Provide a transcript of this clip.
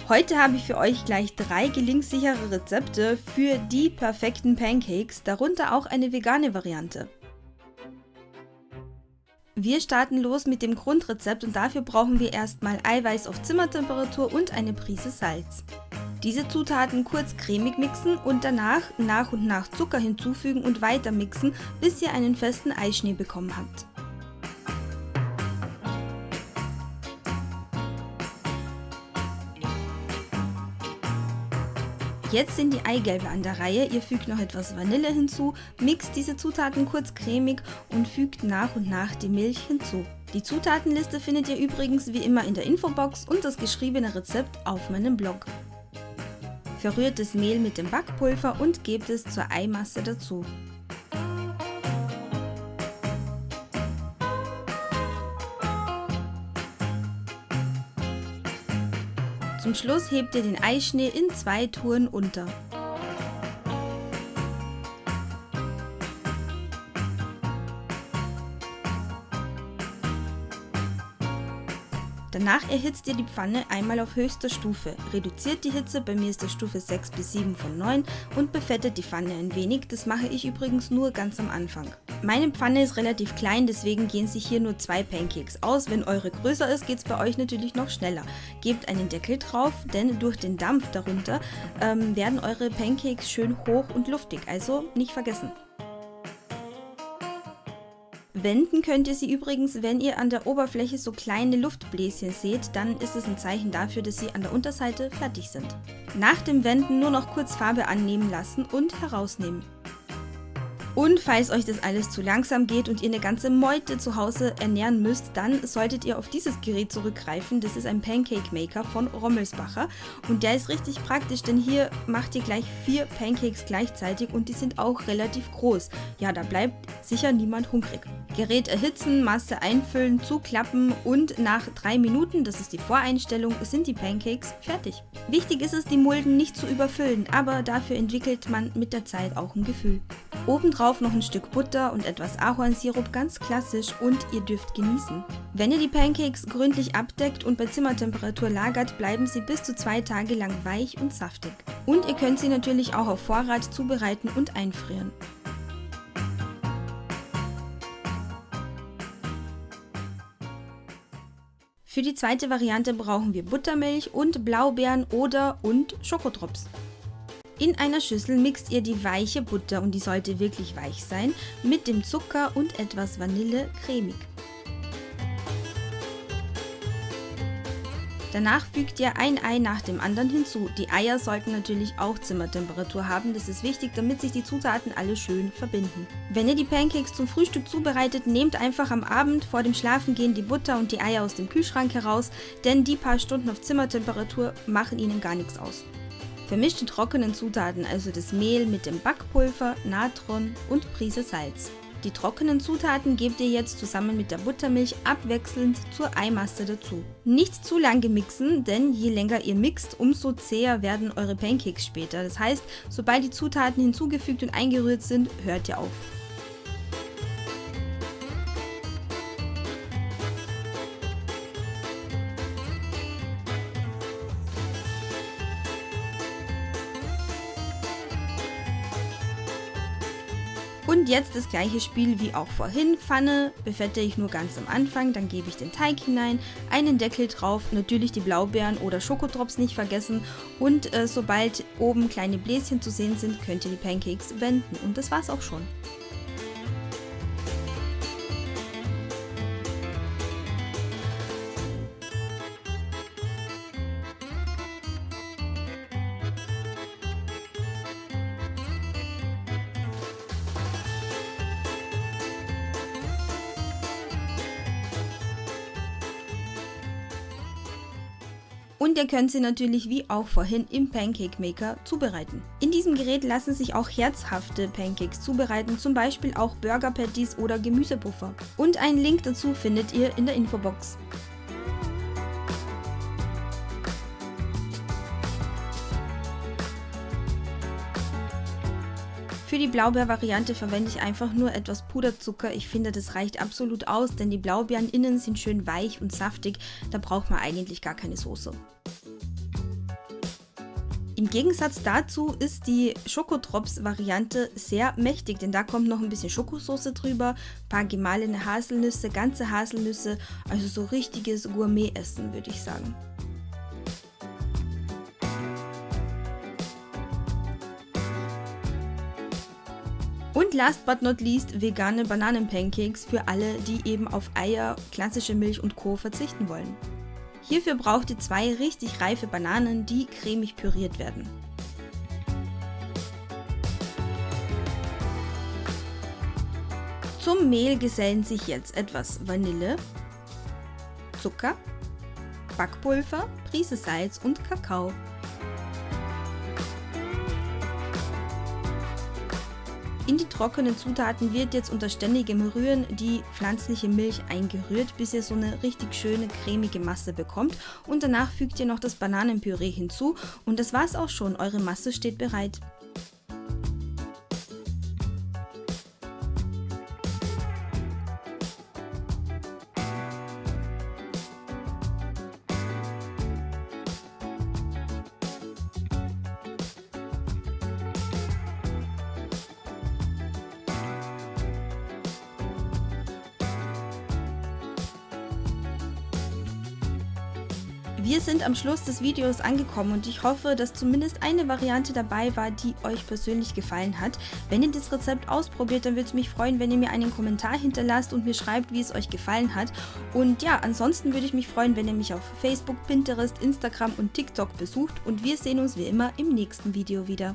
Heute habe ich für euch gleich 3 gelingssichere Rezepte für die perfekten Pancakes, darunter auch eine vegane Variante. Wir starten los mit dem Grundrezept und dafür brauchen wir erstmal Eiweiß auf Zimmertemperatur und eine Prise Salz. Diese Zutaten kurz cremig mixen und danach nach und nach Zucker hinzufügen und weiter mixen, bis ihr einen festen Eischnee bekommen habt. Jetzt sind die Eigelbe an der Reihe, ihr fügt noch etwas Vanille hinzu, mixt diese Zutaten kurz cremig und fügt nach und nach die Milch hinzu. Die Zutatenliste findet ihr übrigens wie immer in der Infobox und das geschriebene Rezept auf meinem Blog. Verrührt das Mehl mit dem Backpulver und gebt es zur Eimasse dazu. Zum Schluss hebt ihr den Eischnee in 2 Touren unter. Danach erhitzt ihr die Pfanne einmal auf höchster Stufe, reduziert die Hitze, bei mir ist das Stufe 6 bis 7 von 9 und befettet die Pfanne ein wenig, das mache ich übrigens nur ganz am Anfang. Meine Pfanne ist relativ klein, deswegen gehen sich hier nur 2 Pancakes aus, wenn eure größer ist, geht es bei euch natürlich noch schneller. Gebt einen Deckel drauf, denn durch den Dampf darunter werden eure Pancakes schön hoch und luftig, also nicht vergessen. Wenden könnt ihr sie übrigens, wenn ihr an der Oberfläche so kleine Luftbläschen seht, dann ist es ein Zeichen dafür, dass sie an der Unterseite fertig sind. Nach dem Wenden nur noch kurz Farbe annehmen lassen und herausnehmen. Und falls euch das alles zu langsam geht und ihr eine ganze Meute zu Hause ernähren müsst, dann solltet ihr auf dieses Gerät zurückgreifen. Das ist ein Pancake Maker von Rommelsbacher und der ist richtig praktisch, denn hier macht ihr gleich 4 Pancakes gleichzeitig und die sind auch relativ groß. Ja, da bleibt sicher niemand hungrig. Gerät erhitzen, Masse einfüllen, zuklappen und nach 3 Minuten, das ist die Voreinstellung, sind die Pancakes fertig. Wichtig ist es, die Mulden nicht zu überfüllen, aber dafür entwickelt man mit der Zeit auch ein Gefühl. Obendrauf noch ein Stück Butter und etwas Ahornsirup, ganz klassisch, und ihr dürft genießen. Wenn ihr die Pancakes gründlich abdeckt und bei Zimmertemperatur lagert, bleiben sie bis zu 2 Tage lang weich und saftig. Und ihr könnt sie natürlich auch auf Vorrat zubereiten und einfrieren. Für die zweite Variante brauchen wir Buttermilch und Blaubeeren und Schokodrops. In einer Schüssel mixt ihr die weiche Butter, und die sollte wirklich weich sein, mit dem Zucker und etwas Vanille cremig. Danach fügt ihr ein Ei nach dem anderen hinzu. Die Eier sollten natürlich auch Zimmertemperatur haben, das ist wichtig, damit sich die Zutaten alle schön verbinden. Wenn ihr die Pancakes zum Frühstück zubereitet, nehmt einfach am Abend vor dem Schlafengehen die Butter und die Eier aus dem Kühlschrank heraus, denn die paar Stunden auf Zimmertemperatur machen ihnen gar nichts aus. Vermischt die trockenen Zutaten, also das Mehl mit dem Backpulver, Natron und Prise Salz. Die trockenen Zutaten gebt ihr jetzt zusammen mit der Buttermilch abwechselnd zur Eimasse dazu. Nicht zu lange mixen, denn je länger ihr mixt, umso zäher werden eure Pancakes später. Das heißt, sobald die Zutaten hinzugefügt und eingerührt sind, hört ihr auf. Und jetzt das gleiche Spiel wie auch vorhin. Pfanne befette ich nur ganz am Anfang, dann gebe ich den Teig hinein, einen Deckel drauf, natürlich die Blaubeeren oder Schokodrops nicht vergessen, und sobald oben kleine Bläschen zu sehen sind, könnt ihr die Pancakes wenden, und das war's auch schon. Und ihr könnt sie natürlich wie auch vorhin im Pancake Maker zubereiten. In diesem Gerät lassen sich auch herzhafte Pancakes zubereiten, zum Beispiel auch Burger Patties oder Gemüsepuffer. Und einen Link dazu findet ihr in der Infobox. Für die Blaubeer-Variante verwende ich einfach nur etwas Puderzucker. Ich finde, das reicht absolut aus, denn die Blaubeeren innen sind schön weich und saftig. Da braucht man eigentlich gar keine Soße. Im Gegensatz dazu ist die Schokotrops-Variante sehr mächtig, denn da kommt noch ein bisschen Schokosauce drüber, ein paar gemahlene Haselnüsse, ganze Haselnüsse, also so richtiges Gourmet-Essen, würde ich sagen. Und last but not least vegane Bananenpancakes für alle, die eben auf Eier, klassische Milch und Co. verzichten wollen. Hierfür braucht ihr 2 richtig reife Bananen, die cremig püriert werden. Zum Mehl gesellen sich jetzt etwas Vanille, Zucker, Backpulver, Prise Salz und Kakao. In die trockenen Zutaten wird jetzt unter ständigem Rühren die pflanzliche Milch eingerührt, bis ihr so eine richtig schöne cremige Masse bekommt, und danach fügt ihr noch das Bananenpüree hinzu und das war's auch schon, eure Masse steht bereit. Wir sind am Schluss des Videos angekommen und ich hoffe, dass zumindest eine Variante dabei war, die euch persönlich gefallen hat. Wenn ihr das Rezept ausprobiert, dann würde es mich freuen, wenn ihr mir einen Kommentar hinterlasst und mir schreibt, wie es euch gefallen hat. Und ja, ansonsten würde ich mich freuen, wenn ihr mich auf Facebook, Pinterest, Instagram und TikTok besucht und wir sehen uns wie immer im nächsten Video wieder.